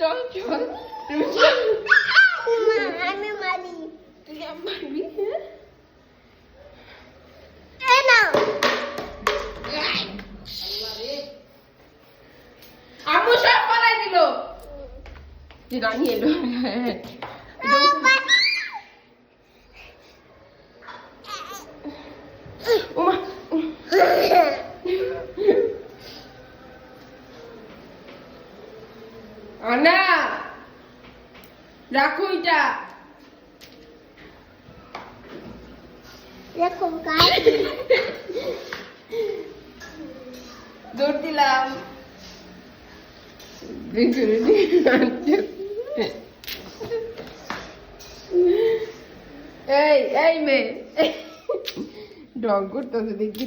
চল চল আমি মারি তুই মারবি এই নাও আম্মু সব পালাই দিল যে রানী এলো ওমা আনা রাখো এটা দেখো গাইস দৌড় দিলাম এই এই মেয়ে ডগ করতেছে দেখি